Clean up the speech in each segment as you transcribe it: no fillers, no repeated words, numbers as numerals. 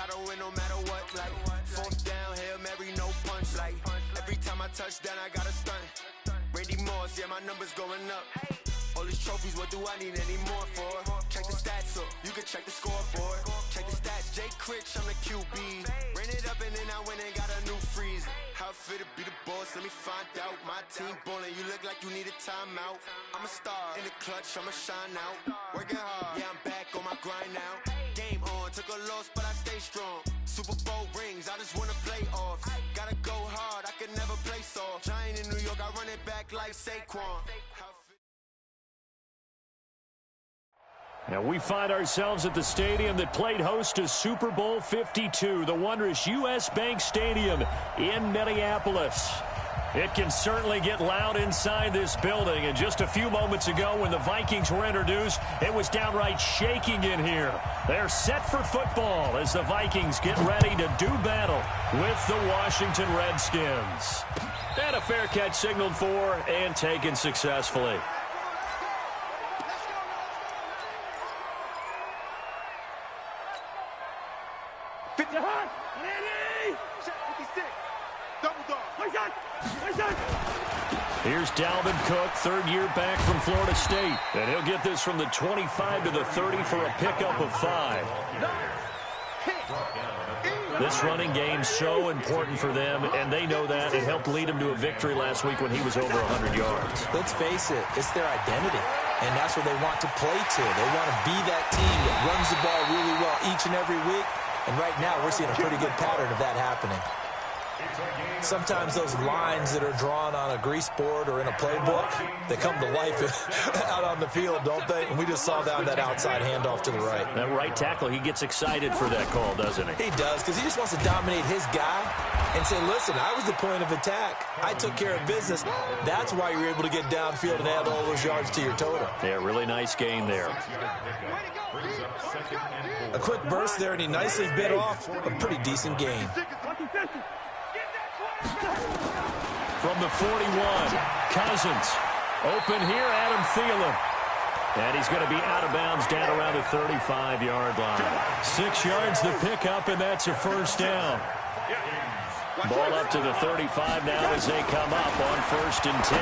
gotta win no matter what. Like, fourth down, Hail Mary, no punch. Like, every time I touch down, I gotta stunt. Randy Moss, yeah, my numbers going up. All these trophies, what do I need any more for? Check the stats up, you can check the scoreboard. Check the stats, Jay Critch, I'm the QB. Ran it up and then I went and got a new freeze. How it fit to be the boss, let me find out. My team ballin', you look like you need a timeout. I'm a star, in the clutch, I'ma shine out. Working hard, yeah, I'm back on my grind now. Game on, took a loss, but I stay strong. Super Bowl rings, I just wanna play off. Gotta go hard, I can never play soft. Giant in New York, I run it back like Saquon. And we find ourselves at the stadium that played host to Super Bowl 52, the wondrous U.S. Bank Stadium in Minneapolis. It can certainly get loud inside this building, and just a few moments ago when the Vikings were introduced, it was downright shaking in here. They're set for football as the Vikings get ready to do battle with the Washington Redskins. And a fair catch signaled for and taken successfully. Here's Dalvin Cook, third year back from Florida State. And he'll get this from the 25 to the 30 for a pickup of 5. This running game's so important for them, and they know that. It helped lead them to a victory last week when he was over 100 yards. Let's face it, it's their identity, and that's what they want to play to. They want to be that team that runs the ball really well each and every week, and right now we're seeing a pretty good pattern of that happening. Sometimes those lines that are drawn on a grease board or in a playbook, they come to life out on the field, don't they? And we just saw down that outside handoff to the right. That right tackle, he gets excited for that call, doesn't he? He does, because he just wants to dominate his guy and say, listen, I was the point of attack. I took care of business. That's why you're able to get downfield and add all those yards to your total. Yeah, really nice gain there. A quick burst there, and he nicely bit off a pretty decent gain. From the 41, Cousins. Open here, Adam Thielen. And he's going to be out of bounds down around the 35-yard line. 6 yards the pickup, and that's a first down. Ball up to the 35 now as they come up on 1st and 10.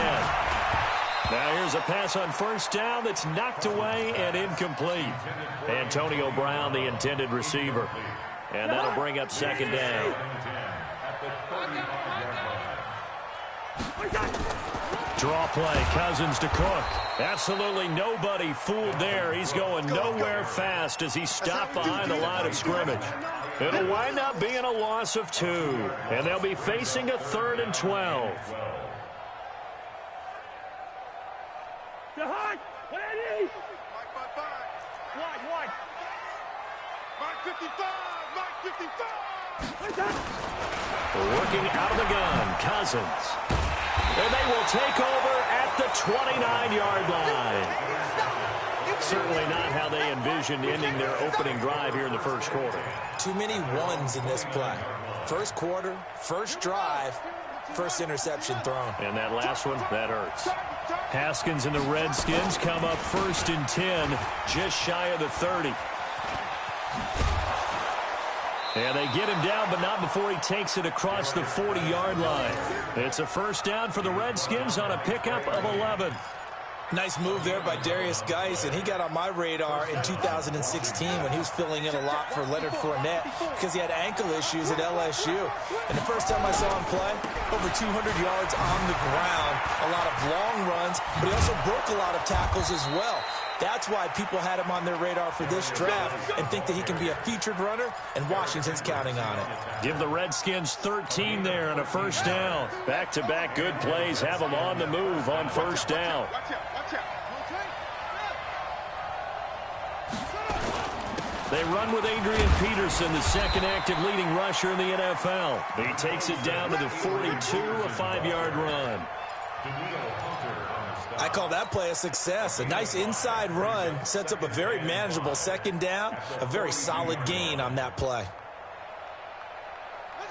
Now here's a pass on first down that's knocked away and incomplete. Antonio Brown, the intended receiver. And that'll bring up 2nd down. Draw play, Cousins to Cook. Absolutely nobody fooled there. He's going nowhere fast as he stopped behind the line of scrimmage. It'll wind up being a loss of 2, and they'll be facing a 3rd and 12. Working out of the gun, Cousins. And they will take over at the 29-yard line. Certainly not how they envisioned ending their opening drive here in the first quarter. Too many ones in this play. First quarter, first drive, first interception thrown. And that last one, that hurts. Haskins and the Redskins come up 1st and 10, just shy of the 30. And they get him down, but not before he takes it across the 40-yard line. It's a first down for the Redskins on a pickup of 11. Nice move there by Darius Geis, and he got on my radar in 2016 when he was filling in a lot for Leonard Fournette because he had ankle issues at LSU. And the first time I saw him play, over 200 yards on the ground, a lot of long runs, but he also broke a lot of tackles as well. That's why people had him on their radar for this draft and think that he can be a featured runner, and Washington's counting on it. Give the Redskins 13 there and a first down. Back-to-back good plays have them on the move on first down. They run with Adrian Peterson, the second active leading rusher in the NFL. He takes it down to the 42, a 5-yard run. I call that play a success. A nice inside run sets up a very manageable second down, a very solid gain on that play.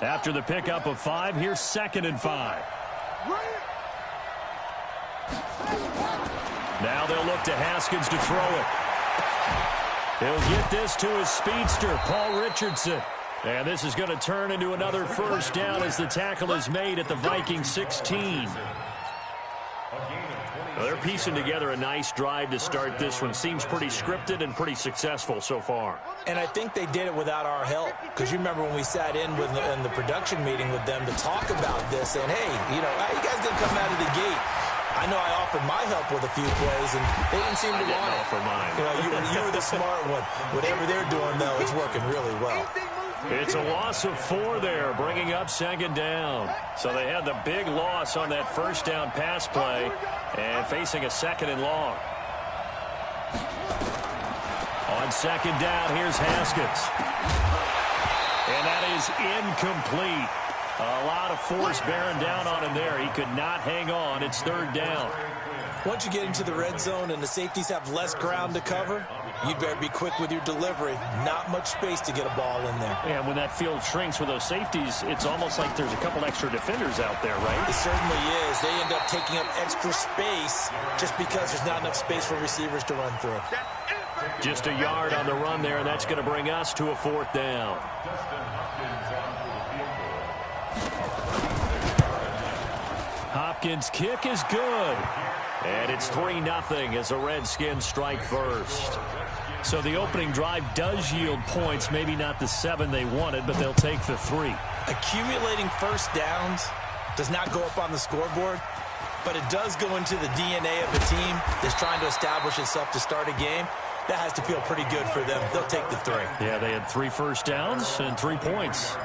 After the pickup of 5, here's 2nd and 5. Now they'll look to Haskins to throw it. He'll get this to his speedster, Paul Richardson. And this is going to turn into another first down as the tackle is made at the Viking 16. Well, they're piecing together a nice drive to start this one. Seems pretty scripted and pretty successful so far. And I think they did it without our help. Because you remember when we sat in the production meeting with them to talk about this, saying, hey, you know, how you guys going to come out of the gate? I know I offered my help with a few plays, and they didn't seem to want it. Offer mine. You were the smart one. Whatever they're doing, though, it's working really well. It's a loss of 4 there, bringing up second down. So they had the big loss on that first down pass play and facing a second and long. On second down, here's Haskins. And that is incomplete. A lot of force bearing down on him there. He could not hang on. It's third down. Once you get into the red zone and the safeties have less ground to cover, you'd better be quick with your delivery. Not much space to get a ball in there. Yeah, when that field shrinks with those safeties, it's almost like there's a couple extra defenders out there, right? It certainly is. They end up taking up extra space just because there's not enough space for receivers to run through. Just a yard on the run there, and that's going to bring us to a fourth down. Hopkins' kick is good. And it's 3-0 as the Redskins strike first. So the opening drive does yield points, maybe not the 7 they wanted, but they'll take the 3. Accumulating first downs does not go up on the scoreboard, but it does go into the DNA of the team that's trying to establish itself to start a game. That has to feel pretty good for them. They'll take the 3. Yeah, they had 3 first downs and 3 points.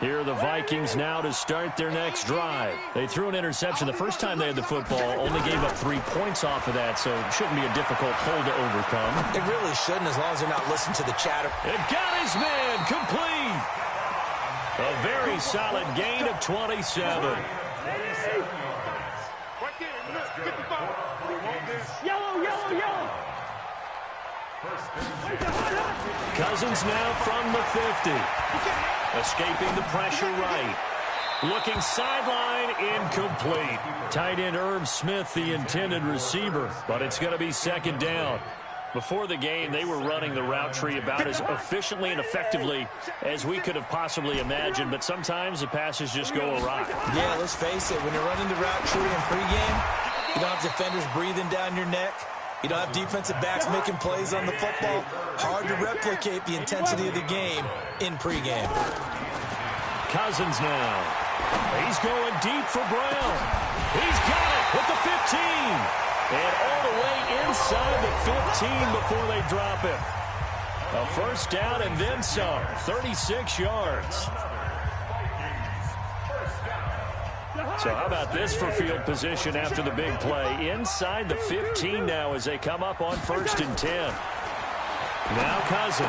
Here are the Vikings now to start their next drive. They threw an interception the first time they had the football, only gave up 3 points off of that, so it shouldn't be a difficult hole to overcome. It really shouldn't, as long as they're not listening to the chatter. It got his man complete. A very solid gain of 27. Cousins now from the 50. Escaping the pressure right. Looking sideline, incomplete. Tight end Irv Smith, the intended receiver, but it's going to be second down. Before the game, they were running the route tree about as efficiently and effectively as we could have possibly imagined, but sometimes the passes just go awry. Yeah, let's face it, when you're running the route tree in pregame, you don't have defenders breathing down your neck. You don't have defensive backs making plays on the football. Hard to replicate the intensity of the game in pregame. Cousins now. He's going deep for Brown. He's got it with the 15. And all the way inside the 15 before they drop it. A first down and then some. 36 yards. So how about this for field position after the big play? Inside the 15 now as they come up on 1st and 10. Now Cousins.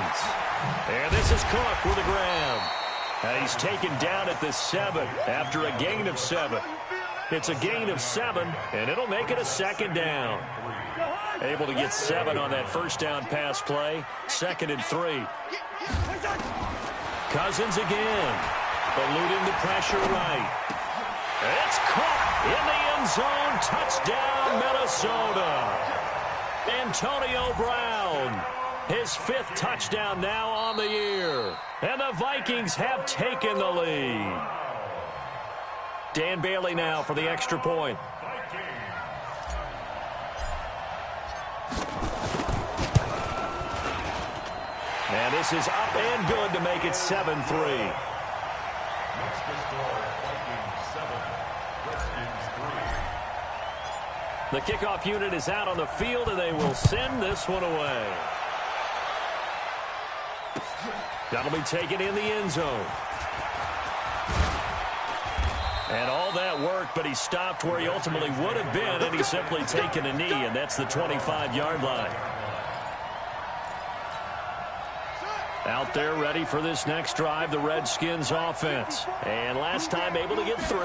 And this is Cook with a grab. And he's taken down at the 7 after a gain of 7. It's a gain of 7, and it'll make it a second down. Able to get 7 on that first down pass play. 2nd and 3. Cousins again. Eluding the pressure right. It's caught in the end zone. Touchdown, Minnesota. Antonio Brown. His 5th touchdown now on the year. And the Vikings have taken the lead. Dan Bailey now for the extra point. And this is up and good to make it 7-3. The kickoff unit is out on the field, and they will send this one away. That'll be taken in the end zone. And all that work, but he stopped where he ultimately would have been, and he's simply taken a knee, and that's the 25-yard line. Out there ready for this next drive, the Redskins offense. And last time able to get 3.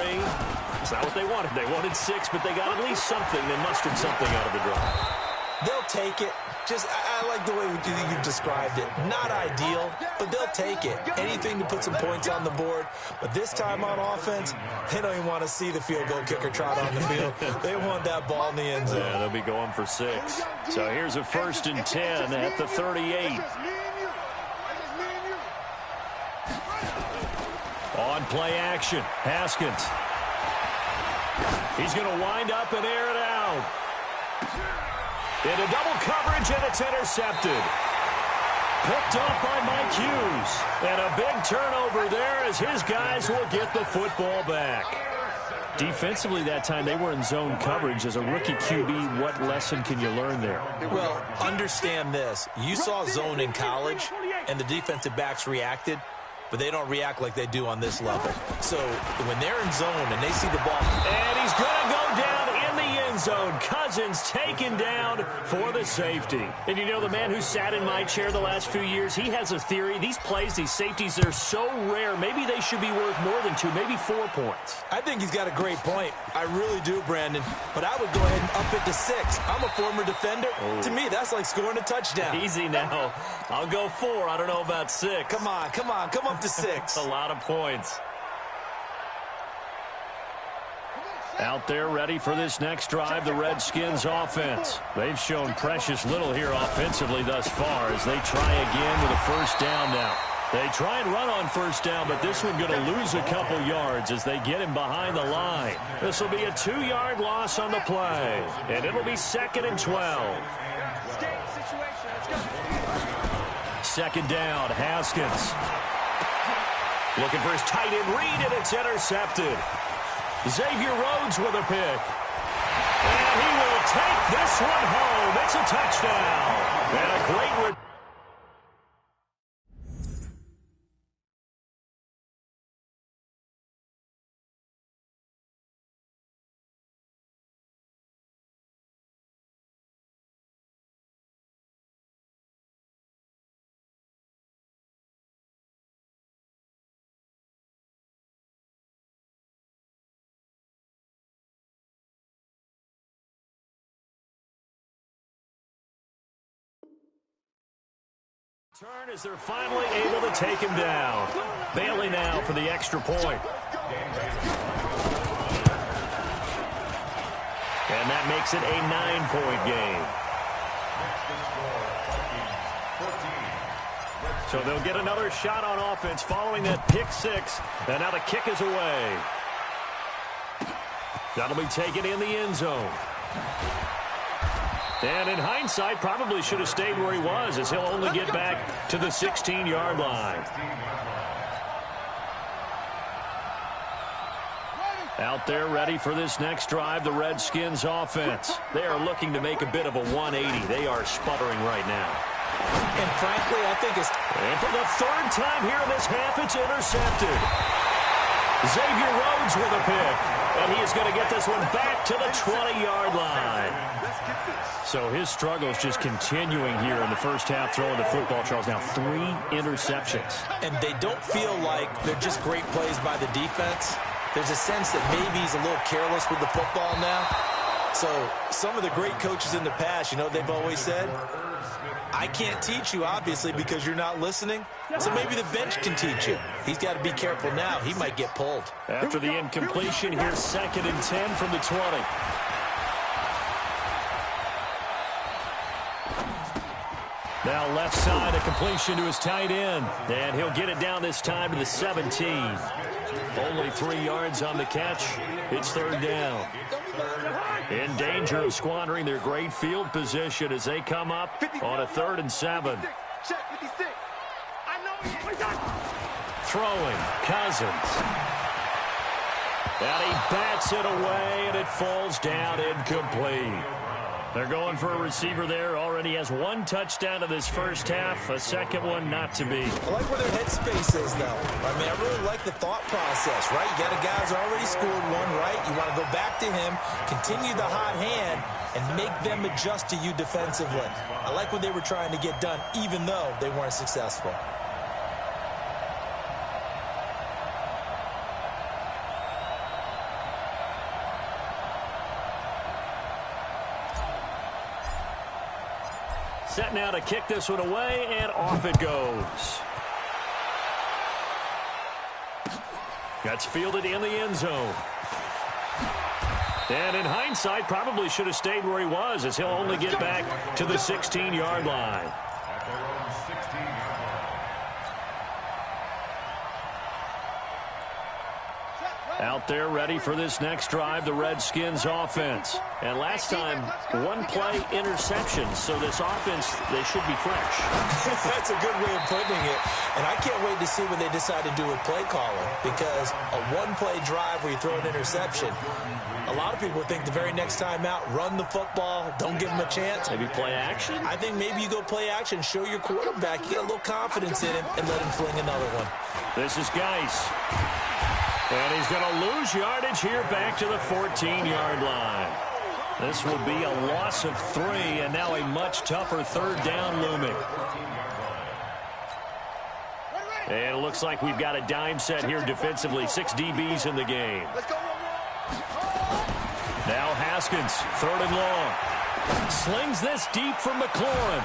It's not what they wanted. They wanted 6, but they got at least something. They mustered something out of the drive. They'll take it. I like the way you've described it. Not ideal, but they'll take it. Anything to put some points on the board. But this time on offense, they don't even want to see the field goal kicker trot on the field. They want that ball in the end zone. Yeah, they'll be going for 6. So here's a 1st and 10 at the 38. On play action, Haskins. He's going to wind up and air it out. Into double coverage, and it's intercepted. Picked off by Mike Hughes. And a big turnover there as his guys will get the football back. Defensively that time, they were in zone coverage. As a rookie QB, what lesson can you learn there? Well, understand this. You saw zone in college, and the defensive backs reacted, but they don't react like they do on this level. So when they're in zone and they see the ball. And he's going to go down in the end zone. Cousins taken down for the safety. And you know, the man who sat in my chair the last few years, he has a theory. These plays, these safeties, they're so rare. Maybe they should be worth more than 2, maybe 4 points. I think he's got a great point. I really do, Brandon. But I would go ahead and up it to 6. I'm a former defender. Oh. To me, that's like scoring a touchdown. Easy now. I'll go 4. I don't know about 6. Come on. Come up to 6. A lot of points. Out there ready for this next drive, the Redskins offense. They've shown precious little here offensively thus far as they try again with a first down now. They try and run on first down, but this one going to lose a couple yards as they get him behind the line. This will be a 2-yard loss on the play, and it'll be 2nd and 12. Second down, Haskins. Looking for his tight end read, and it's intercepted. Xavier Rhodes with a pick. And he will take this one home. It's a touchdown. And a great return. Turn as they're finally able to take him down. Bailey now for the extra point. And that makes it a 9-point game. So they'll get another shot on offense following that pick 6. And now the kick is away. That'll be taken in the end zone. And in hindsight, probably should have stayed where he was as he'll only get back to the 16-yard line. Out there ready for this next drive, the Redskins offense. They are looking to make a bit of a 180. They are sputtering right now. And frankly, I think it's... And for the 3rd time here in this half, it's intercepted. Xavier Rhodes with a pick. And he is going to get this one back to the 20-yard line. So his struggles just continuing here in the first half throwing the football, Charles. Now 3 interceptions. And they don't feel like they're just great plays by the defense. There's a sense that maybe he's a little careless with the football now. So some of the great coaches in the past, you know, they've always said, I can't teach you, obviously, because you're not listening. So maybe the bench can teach you. He's got to be careful now. He might get pulled. After the incompletion, here's 2nd and 10 from the 20. Now left side, a completion to his tight end. And he'll get it down this time to the 17. Only 3 yards on the catch. It's 3rd down. In danger of squandering their great field position as they come up on a 3rd and 7. Throwing, Cousins. And he bats it away, and it falls down incomplete. They're going for a receiver there. Already has 1 touchdown in this first half. A second one not to be. I like where their headspace is, though. I mean, I really like the thought process, right? You got a guy who's already scored 1, right? You want to go back to him, continue the hot hand, and make them adjust to you defensively. I like what they were trying to get done, even though they weren't successful. Set now to kick this one away, and off it goes. That's fielded in the end zone. And in hindsight, probably should have stayed where he was as he'll only get back to the 16-yard line. Out there ready for this next drive, the Redskins offense. And last time, one play interception. So this offense, they should be fresh. That's a good way of putting it. And I can't wait to see what they decide to do with play calling. Because a one-play drive where you throw an interception, a lot of people think the very next time out, run the football, don't give him a chance. Maybe play action? I think maybe you go play action, show your quarterback, you get a little confidence in him, and let him fling another one. This is Geis. And he's going to lose yardage here back to the 14-yard line. This will be a loss of 3, and now a much tougher third down looming. And it looks like we've got a dime set here defensively. 6 DBs in the game. Now Haskins, 3rd and long. Slings this deep from McLaurin.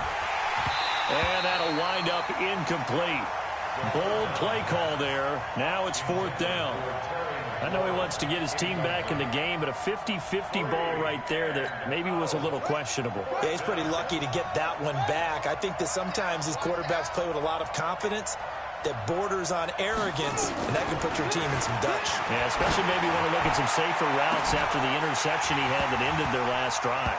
And that'll wind up incomplete. Bold play call there. Now it's 4th down. I know he wants to get his team back in the game, but a 50-50 ball right there that maybe was a little questionable. Yeah, he's pretty lucky to get that one back. I think that sometimes these quarterbacks play with a lot of confidence that borders on arrogance, and that can put your team in some Dutch. Yeah, especially maybe want to look at some safer routes after the interception he had that ended their last drive.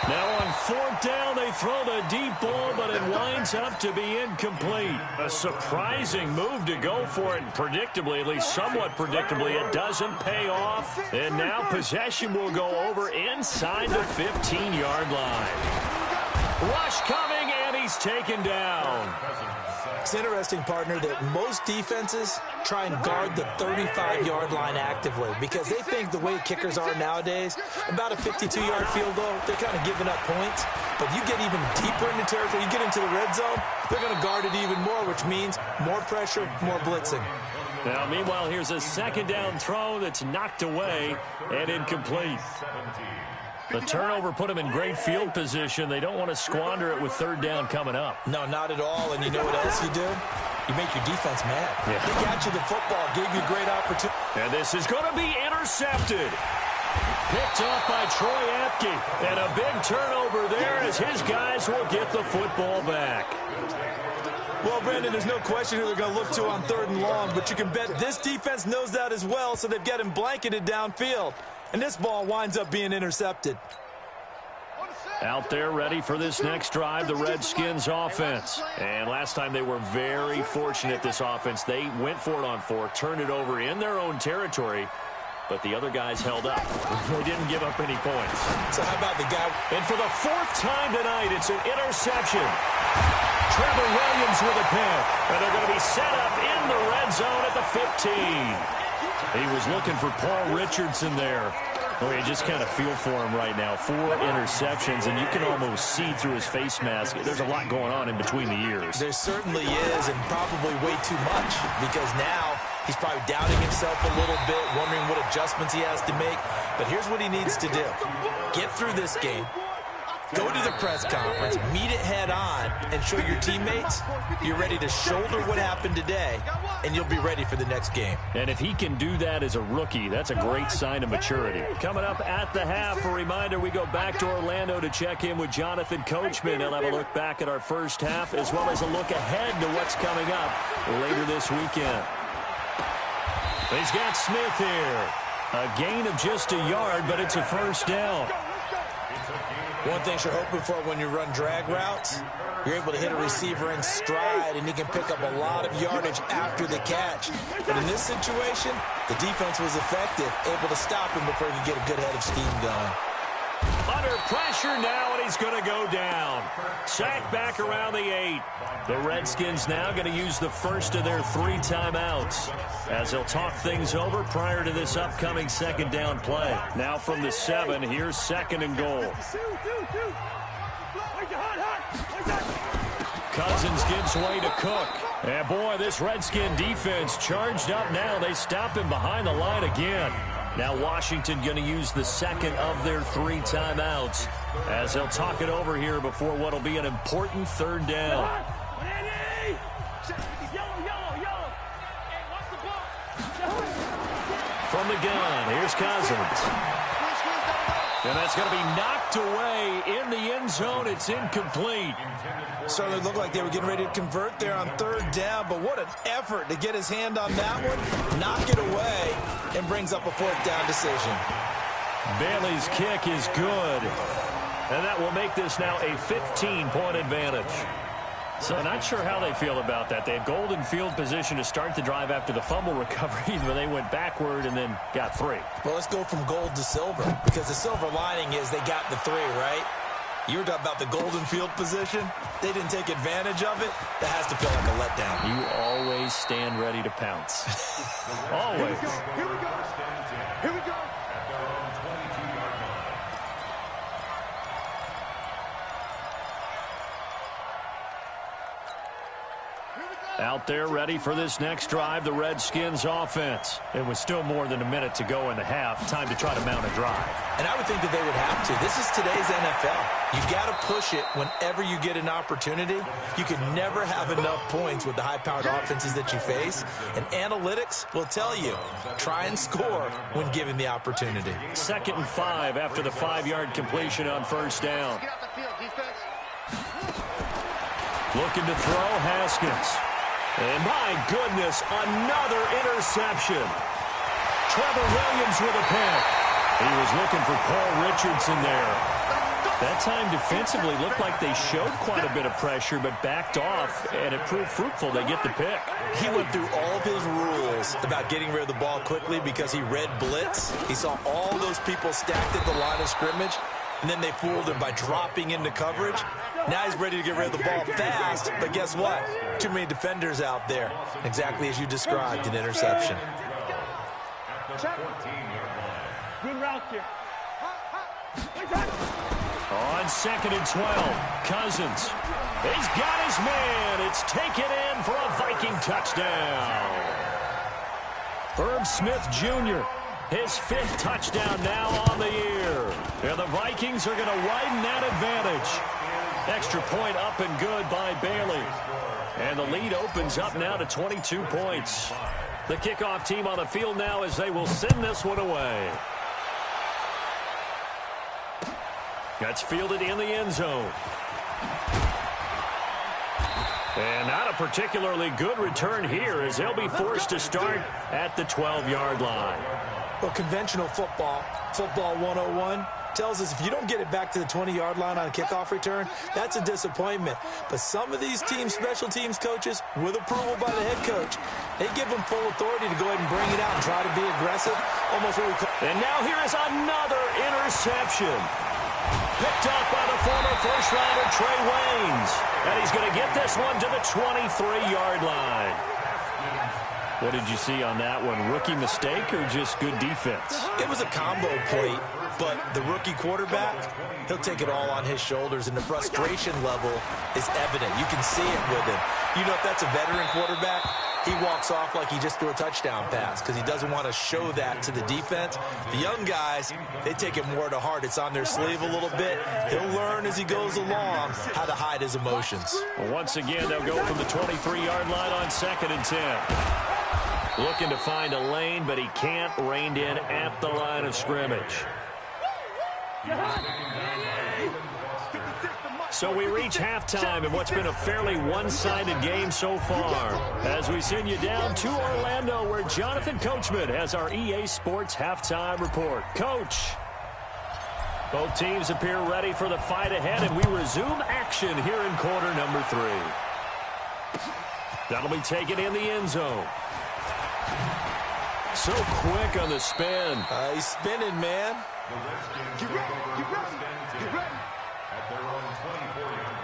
Now on 4th down, they throw the deep ball, but it winds up to be incomplete. A surprising move to go for it, and predictably, at least somewhat predictably, it doesn't pay off. And now possession will go over inside the 15-yard line. Rush coming, and he's taken down. It's interesting, partner, that most defenses try and guard the 35-yard line actively because they think the way kickers are nowadays, about a 52-yard field goal, they're kind of giving up points. But you get even deeper into territory, you get into the red zone, they're going to guard it even more, which means more pressure, more blitzing. Now, meanwhile, here's a 2nd down throw that's knocked away and incomplete. The turnover put them in great field position. They don't want to squander it with 3rd down coming up. No, not at all. And you know what else you do? You make your defense mad. Yeah. They got you the football, gave you a great opportunity. And this is going to be intercepted. Picked off by Troy Apke. And a big turnover there as his guys will get the football back. Well, Brandon, there's no question who they're going to look to on 3rd and long, but you can bet this defense knows that as well, so they've got him blanketed downfield. And this ball winds up being intercepted. Out there ready for this next drive, the Redskins offense. And last time they were very fortunate, this offense. They went for it on 4, turned it over in their own territory, but the other guys held up. They didn't give up any points. So how about the guy? And for the 4th time tonight, it's an interception. Trevor Williams with a pick. And they're going to be set up in the red zone at the 15. He was looking for Paul Richardson there. Oh, you just kind of feel for him right now. 4 interceptions, and you can almost see through his face mask. There's a lot going on in between the ears. There certainly is, and probably way too much, because now he's probably doubting himself a little bit, wondering what adjustments he has to make. But here's what he needs to do. Get through this game. Go to the press conference, meet it head on, and show your teammates you're ready to shoulder what happened today, and you'll be ready for the next game. And if he can do that as a rookie, that's a great sign of maturity. Coming up at the half, a reminder, we go back to Orlando to check in with Jonathan Coachman. He'll have a look back at our first half, as well as a look ahead to what's coming up later this weekend. He's got Smith here. A gain of just a yard, but it's a 1st down. One thing you're hoping for when you run drag routes, you're able to hit a receiver in stride, and he can pick up a lot of yardage after the catch. But in this situation, the defense was effective, able to stop him before he could get a good head of steam going. Under pressure now, and he's going to go down. Sacked back around the 8. The Redskins now going to use the first of their 3 timeouts as they'll talk things over prior to this upcoming 2nd down play. Now from the 7, here's 2nd and goal. Cousins gives way to Cook. And boy, this Redskin defense charged up now. They stop him behind the line again. Now Washington going to use the 2nd of their 3 timeouts as they'll talk it over here before what will be an important 3rd down. From the gun, here's Cousins. And that's going to be knocked away in the end zone. It's incomplete. Certainly looked like they were getting ready to convert there on third down, but what an effort to get his hand on that one, knock it away, and brings up a fourth down decision. Bailey's kick is good, and that will make this now a 15-point advantage. So not sure how they feel about that. They had golden field position to start the drive after the fumble recovery, but they went backward and then got 3. Well, let's go from gold to silver, because the silver lining is they got the 3, right? You were talking about the golden field position. They didn't take advantage of it. That has to feel like a letdown. You always stand ready to pounce. Always. Here we go. Here we go. Out there ready for this next drive, the Redskins offense. It was still more than a minute to go in the half. Time to try to mount a drive. And I would think that they would have to. This is today's NFL. You got to push it whenever you get an opportunity. You can never have enough points with the high-powered offenses that you face. And analytics will tell you, try and score when given the opportunity. 2nd and 5 after the 5-yard completion on first down. Looking to throw, Haskins. And my goodness, another interception. Trevor Williams with a pick. He was looking for Paul Richardson there. That time defensively looked like they showed quite a bit of pressure but backed off, and it proved fruitful. They get the pick. He went through all of his rules about getting rid of the ball quickly because he read blitz. He saw all those people stacked at the line of scrimmage, and then they fooled him by dropping into coverage. Now he's ready to get rid of the ball fast, but guess what? Too many defenders out there. Exactly as you described, an interception. Good route here. On 2nd and 12, Cousins. He's got his man. It's taken in for a Viking touchdown. Herb Smith Jr., his 5th touchdown now on the year. Yeah, the Vikings are going to widen that advantage. Extra point up and good by Bailey. And the lead opens up now to 22 points. The kickoff team on the field now as they will send this one away. That's fielded in the end zone. And not a particularly good return here as they'll be forced to start at the 12-yard line. Well, conventional football 101, tells us if you don't get it back to the 20-yard line on a kickoff return, that's a disappointment. But some of these teams, special teams coaches, with approval by the head coach, they give them full authority to go ahead and bring it out and try to be aggressive. Almost what we call. And now here is another interception. Picked up by the former first-rounder Trey Waynes. And he's going to get this one to the 23-yard line. What did you see on that one? Rookie mistake or just good defense? It was a combo plate, but the rookie quarterback, he'll take it all on his shoulders, and the frustration level is evident. You can see it with him. You know, if that's a veteran quarterback, he walks off like he just threw a touchdown pass because he doesn't want to show that to the defense. The young guys, they take it more to heart. It's on their sleeve a little bit. He'll learn as he goes along how to hide his emotions. Well, once again, they'll go from the 23-yard line on 2nd and 10. Looking to find a lane, but he can't. Reined in at the line of scrimmage. So we reach halftime in what's been a fairly one-sided game so far. As we send you down to Orlando, where Jonathan Coachman has our EA Sports halftime report. Coach. Both teams appear ready for the fight ahead, and we resume action here in quarter number 3. That'll be taken in the end zone. So quick on the spin. He's spinning, man. Get ready, get ready, get ready. At their own 24-yard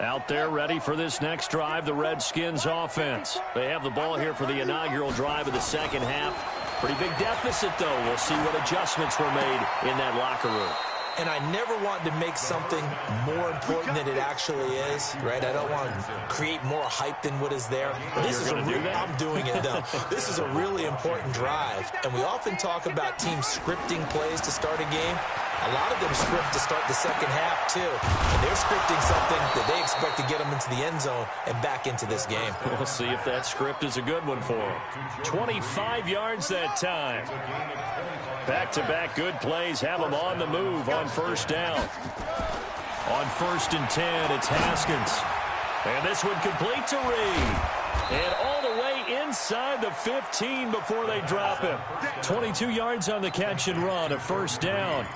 line. Out there ready for this next drive, the Redskins offense. They have the ball here for the inaugural drive of the second half. Pretty big deficit, though. We'll see what adjustments were made in that locker room. And I never want to make something more important than it actually is, right? I don't want to create more hype than what is there. This is I'm doing it, though. This is a really important drive. And we often talk about teams scripting plays to start a game. A lot of them script to start the second half, too. And they're scripting something that they expect to get them into the end zone and back into this game. We'll see if that script is a good one for them. 25 yards that time. Back-to-back good plays have them on the move on first down. On 1st and 10, it's Haskins. And this one complete to Reed. And all the way inside the 15 before they drop him. 22 yards on the catch and run, a first down.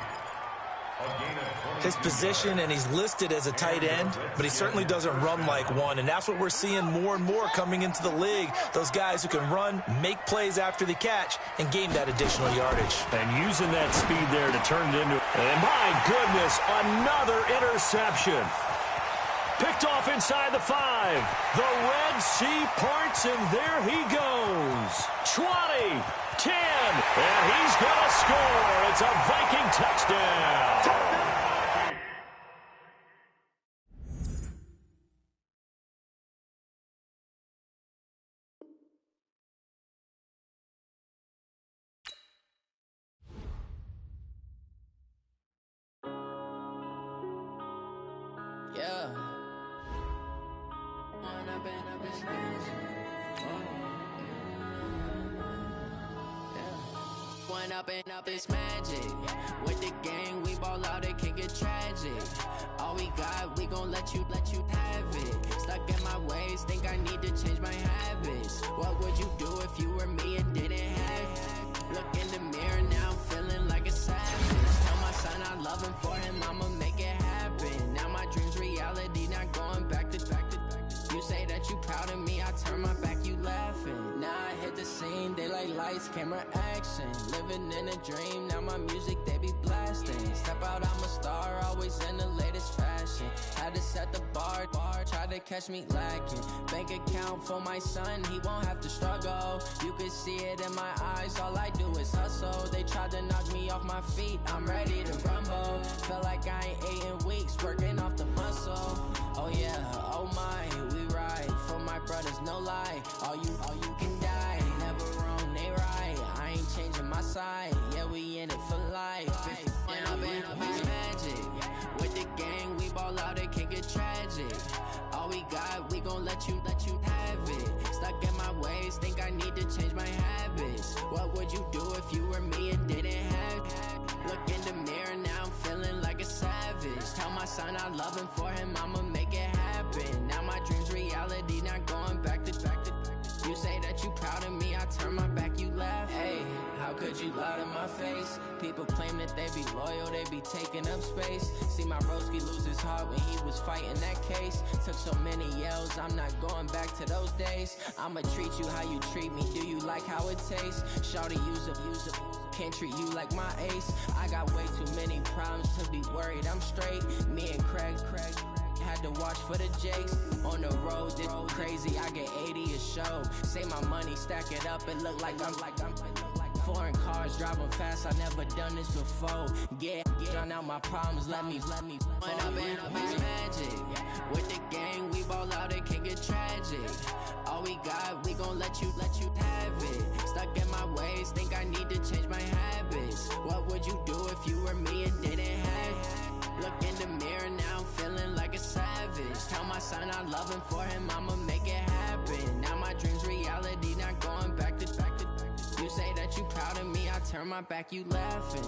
His position, and he's listed as a tight end, but he certainly doesn't run like one, and that's what we're seeing more and more coming into the league. Those guys who can run, make plays after the catch, and gain that additional yardage. And using that speed there to turn it into, and my goodness, another interception. Picked off inside the 5. The Red Sea parts, and there he goes. 20, 10, and he's going to score. It's a Viking touchdown. Yeah. One up and up is magic. With the gang, we ball out, it can get tragic. All we got, we gon' let you have it. Stuck in my ways, think I need to change my habits. What would you do if you were me and didn't have it? Look in the mirror, now I'm feeling like a savage. Tell my son I love him, for him I'ma make it happen. Now my dream's reality, not going back to. You say that you proud of me, I turn my back, you laughing. Now I hit the scene, they like lights, camera, action. Living in a dream, now my music, they be blasting. Step out, I'm a star, always in the latest fashion. Had to set the bar, try to catch me lacking. Bank account for my son, he won't have to struggle. You can see it in my eyes, all I do is hustle. They tried to knock me off my feet, I'm ready to rumble. Feel like I ain't ate in weeks, working off the muscle. Oh yeah, oh my, we ride for my brothers, no lie. All you can die, never wrong, they right. I ain't changing my side, yeah, we in it for life. Up is magic. With the gang, we ball out, it can get tragic. All we got, we gon' let you have it. Stuck in my ways, think I need to change my habits. What would you do if you were me and didn't have it? Look in the mirror, now I'm feeling like a savage. Tell my son I love him, for him I'ma make it happen. Now my dream's reality, not going back to. You say that you proud of me, I turn my back, you laugh. Hey, how could you lie to my face? People claim that they be loyal, they be taking up space. See my broski lose his heart when he was fighting that case. Took so many yells, I'm not going back to those days. I'ma treat you how you treat me, do you like how it tastes? Shawty, use up, can't treat you like my ace. I got way too many problems to be worried, I'm straight. Me and Craig had to watch for the Jakes. On the road, this crazy, I get 80 a show. Say my money, stack it up, it look like I'm foreign cars, driving fast, I never done this before. Get drown out my problems, let me One up is magic. With the gang, we ball out, it can get tragic. All we got, we gon' let you have it. Stuck in my ways, think I need to change my habits. What would you do if you were me and didn't have it? Look in the mirror, now I'm feeling like a savage. Tell my son I love him, for him I'ma make it happen. Now my dream's reality, not going back to. You say that you proud of me, I turn my back, you laughing.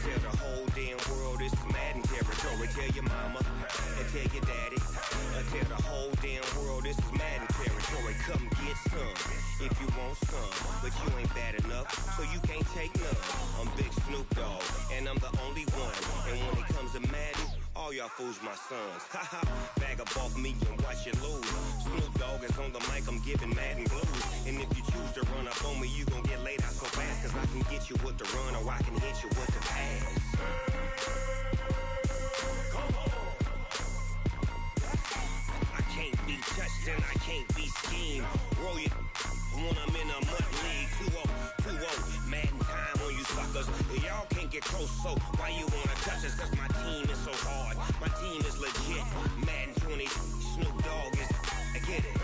tell the whole damn world this is Madden territory. Tell your mama and tell your daddy. Tell the whole damn world this is Madden territory. Come get some if you want some, but you ain't bad enough, so you can't take none. I'm Big Snoop Dogg, and I'm the only one. And when it comes to Madden, all y'all fools my sons. Haha, bag up off me and watch you lose. Snoop Dogg is on the mic, I'm giving Madden blues. And if you choose to run up on me, you gon' get laid out so fast. Cause I can get you with the run or I can hit you with the pass. Come on. I can't be touched and I can't be schemed. Roll you when I'm in a mud league. 2-0, Madden time on you suckers. Y'all can't get close, so why you wanna touch us? Cause my team is so hard, my team is legit. Madden 20, Snoop Dogg is, I get it.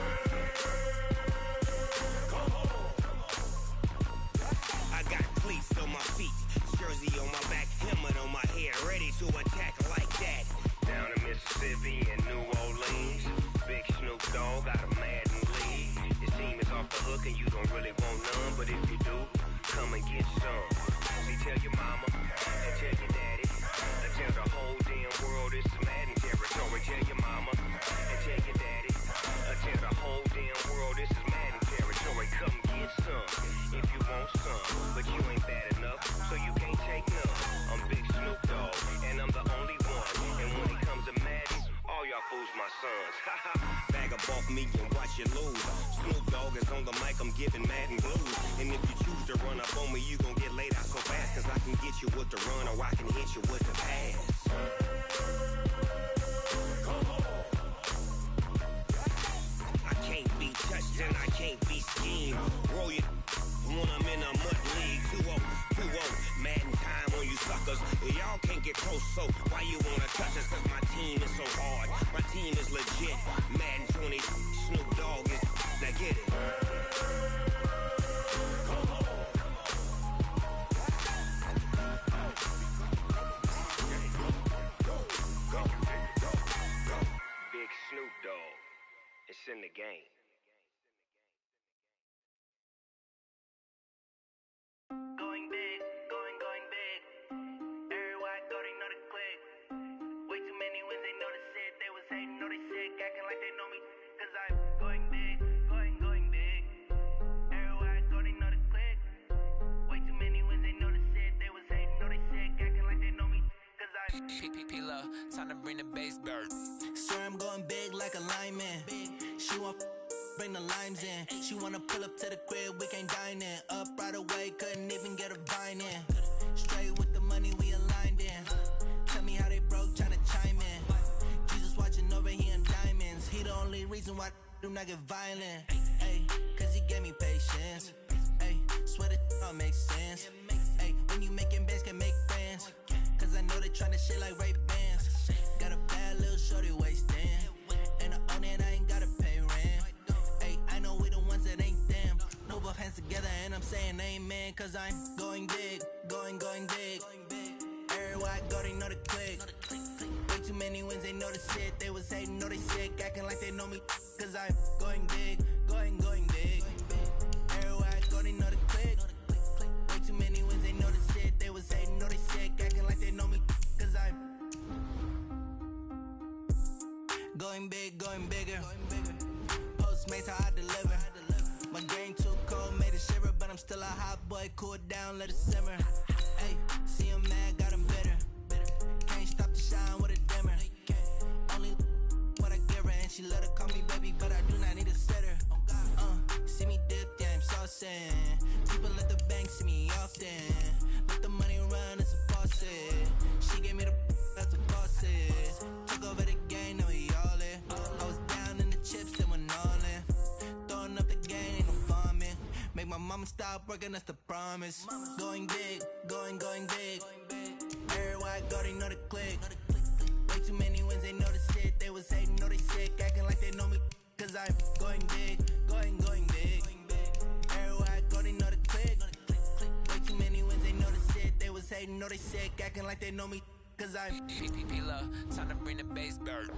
Come on. I got cleats on my feet, jersey on my back, helmet on my head, ready to attack like that. Down in Mississippi and New Orleans, Big Snoop Dogg got a Madden league. Your team is off the hook and you don't really want none, but if you do, come and get some. See, tell your mama and tell your daddy, and tell the whole damn world this is Madden territory. Tell your mama and tell your daddy, and tell the whole damn world this is Madden territory. Come get some if you want some, but you ain't bad enough, so you can't take none. I'm Big Snoop Dogg, and I'm the only one. And when it comes to Madden, all y'all fools my sons. Bag up off me and watch you lose. Snoop Dogg is on the mic, I'm giving Madden blues. And if you choose to run up on me, you gon' get laid out so fast. Cause I can get you with the run or I can hit you with the pass. Come on. I can't be touched and I can't be schemed. Roll you when I'm in a mud league. 2-0, Madden time on you suckers. Y'all can't get close, so why you wanna touch us? Cause my team is so hard, my team is legit. Madden 20, Snoop Dogg is, now get it. Come on. Go. Big Snoop Dogg, it's in the game. Going big, going big. Everywhere I go, they know the click. Way too many wins, they know the shit. They was hating, know they sick, acting like they know me. Cause I'm going big, going big. Everywhere I go, they know the click. Way too many wins, they know the shit. They was hating, know they sick, acting like they know me. Cause I'm P-P-P-Love, time to bring the bass bird. Swear I'm going big like a lineman. She want bring the limes in. She wanna pull up to the crib, we can't dine in. Up right away, couldn't even get a vine in. Straight with the money, we aligned in. Tell me how they broke, tryna chime in. Jesus watching over here in diamonds. He the only reason why I do not get violent. Ay, cause he gave me patience. Ay, swear that all makes sense. Ay, when you making bands, can make friends. Cause I know they tryna shit like Ray-Bans. Got a bad little shorty wasting. And I own it, I ain't gotta pay rent. Ay, I know we the ones that ain't them. No both hands together and I'm saying amen. Cause I'm going big, going big. Everywhere I go, they know the click. Way too many wins, they know the shit. They was hating, know they sick, acting like they know me. Cause I'm going big, going big. Everywhere I go, they know the click. Way too many wins, they know the shit. They was hating, know they sick, acting like they know me. Cause I'm going big, going bigger. Postmates how I deliver. My game too cold, made it shiver, but I'm still a hot boy. Cool it down, let it simmer. Hey, see him mad, got him bitter. Can't stop the shine with a dimmer. Only what I give her, and she let her call me baby, but I do not need a sitter. See me dip, yeah, I'm saucing. People at the bank see me often. Let the money run, it's a faucet. She gave me the that's a faucet. Took over the game, now we all in. I was down in the chips, then went all in. Throwing up the game, ain't no farming. Make my mama stop working, that's the promise. Going big, going big. Everywhere I go, they know the click. Way too many wins, they know the shit. They was hating, know they sick, acting like they know me. Cause I'm going big, going big. Everywhere I go, they know the click. Way too many wins, they know the shit. They was hating, know they sick, acting like they know me. Cause I'm P-P-P-Love, time to bring the bass bird.